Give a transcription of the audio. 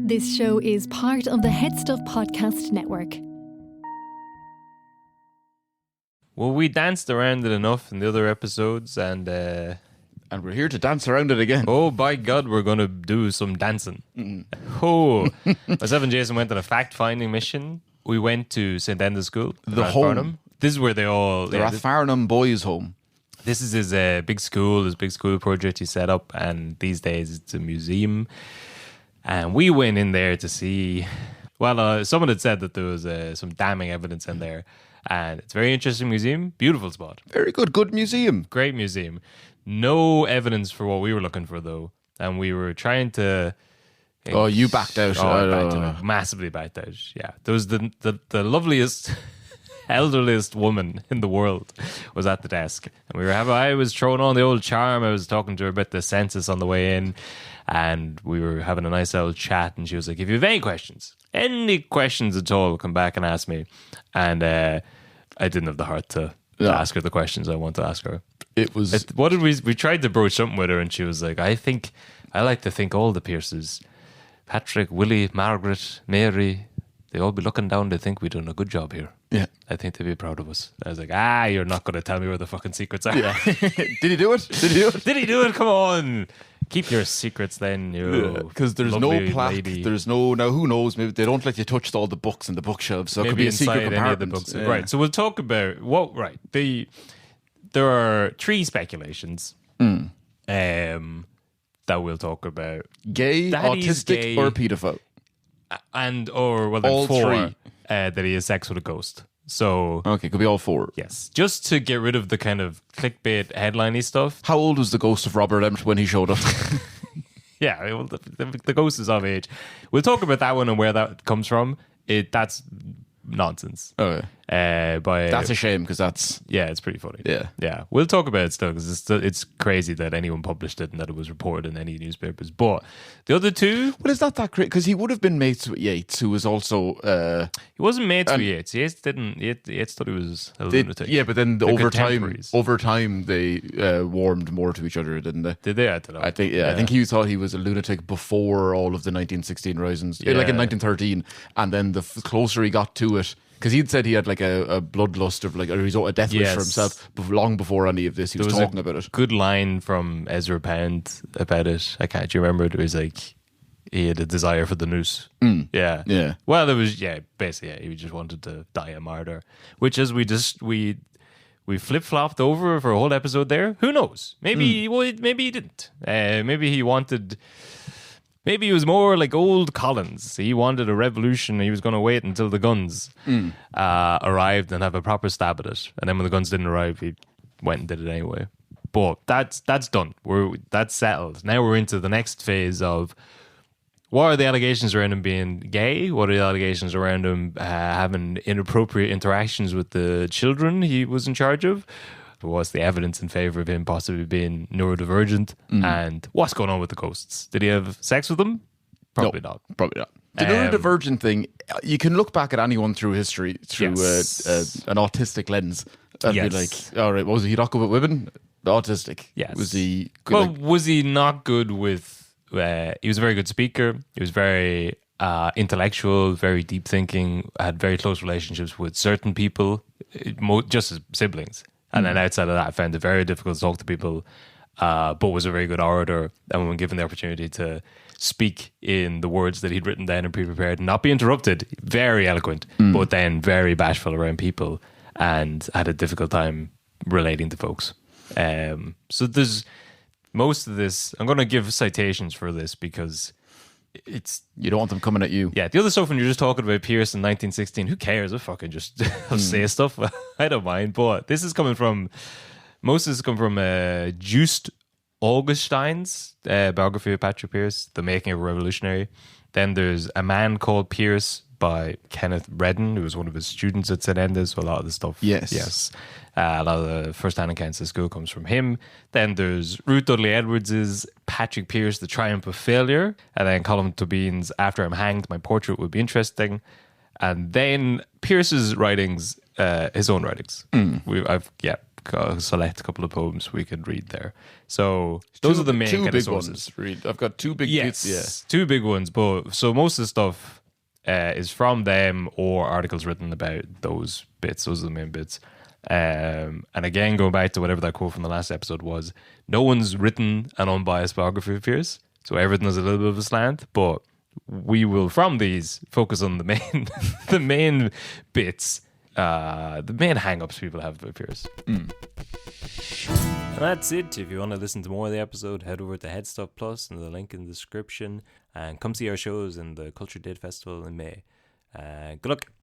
This show is part of the Head Stuff Podcast Network. Well, we danced around it enough in the other episodes, and we're here to dance around it again. oh, by God, we're going to do some dancing. Oh, myself and Jason went on a fact-finding mission. We went to St. Enda's School. The home. Rathfarnham. This is where they all... The Rathfarnham Boys' Home. This is his big school, his big school project he set up, and these days it's a museum. And we went in there to see... Well, someone had said that there was some damning evidence in there. And it's a very interesting museum. Beautiful spot. Very good. Good museum. Great museum. No evidence for what we were looking for, though. And we were trying to... Oh, you backed out. Oh, I backed out. Massively backed out. Yeah. There was the loveliest... elderliest woman in the world was at the desk, and I was throwing on the old charm. I was talking to her about the census on the way in, and we were having a nice old chat, and she was like, if you have any questions at all, come back and ask me. And I didn't have the heart to ask her the questions I want to ask her. We tried to broach something with her, and she was like, I like to think all the Pearses, Patrick, Willie, Margaret, Mary, they all be looking down. They think we've done a good job here. Yeah. I think they'd be proud of us. I was like, you're not going to tell me where the fucking secrets are. Yeah. Did he do it? Did he do it? Come on. Keep your secrets then, because there's no plaque. Lady. There's no... Now, who knows? Maybe they don't let you touch all the books in the bookshelves, so maybe it could be a secret compartment. Any of the books. Yeah. Right, so we'll talk about... There are three speculations that we'll talk about. Gay, Daddy's autistic, gay, or paedophile. All four. Three. That he has sex with a ghost. So okay, could be all four. Yes, just to get rid of the kind of clickbait headliney stuff. How old was the ghost of Robert Emmet when he showed up? Yeah, well, the ghost is of age. We'll talk about that one and where that comes from. That's nonsense. Okay. That's a shame because that's... Yeah, it's pretty funny. Yeah. We'll talk about it still because it's crazy that anyone published it and that it was reported in any newspapers. But the other two... Well, it's not that great because he would have been mates with Yeats, who was also... he wasn't mates with Yeats. Yeats thought he was a lunatic. Yeah, but then over time they warmed more to each other, didn't they? Did they? I don't know. I think he thought he was a lunatic before all of the 1916 risings, like in 1913, and then the closer he got to it, because he'd said he had like a bloodlust of like a death wish for himself long before any of this. He was talking about it. Good line from Ezra Pound about it. Do you remember it? It was like he had a desire for the noose. Yeah. Well, it was basically he just wanted to die a martyr, which as we flip flopped over for a whole episode there. Who knows? Maybe he didn't. Maybe he wanted. Maybe he was more like old Collins. He wanted a revolution. He was going to wait until the guns arrived and have a proper stab at it. And then when the guns didn't arrive, he went and did it anyway. But that's done. That's settled. Now we're into the next phase of what are the allegations around him being gay? What are the allegations around him having inappropriate interactions with the children he was in charge of? What's the evidence in favor of him possibly being neurodivergent? And what's going on with the ghosts? Did he have sex with them? Probably not. Probably not. The neurodivergent thing, you can look back at anyone through history through an autistic lens and be like, all right, was he not good with women? Autistic. Yes. Was he good? Was he not good with... he was a very good speaker. He was very intellectual, very deep thinking, had very close relationships with certain people, just as siblings. And then outside of that, I found it very difficult to talk to people, but was a very good orator. And when given the opportunity to speak in the words that he'd written down and pre-prepared and not be interrupted, very eloquent, but then very bashful around people and had a difficult time relating to folks. So there's most of this. I'm going to give citations for this because you don't want them coming at you. Yeah, the other stuff when you're just talking about Pearse in 1916, who cares? I fucking just say stuff. I don't mind. But most of this come from Just Augustein's biography of Patrick Pearse, The Making of a Revolutionary. Then there's A Man Called Pearse by Kenneth Redden, who was one of his students at St. Enda's. So a lot of the stuff, yes. A lot of the first-hand accounts of school comes from him. Then there's Ruth Dudley Edwards's Patrick Pearse, The Triumph of Failure. And then Colm Tóibín's After I'm Hanged, My Portrait Would Be Interesting. And then Pearse's writings, his own writings. I've select couple of poems we could read there. So those are the main kind of sources. I've got two big bits. Yeah, two big ones. But so most of the stuff is from them or articles written about those bits. Those are the main bits. And again, going back to whatever that quote from the last episode was, no one's written an unbiased biography of Pearse, so everything is a little bit of a slant. But we will, from these, focus on the main, the main bits. The main hang-ups people have about Pearse. And that's it. If you want to listen to more of the episode, head over to Headstuff Plus and the link in the description, and come see our shows in the Culture Date Festival in May. Good luck.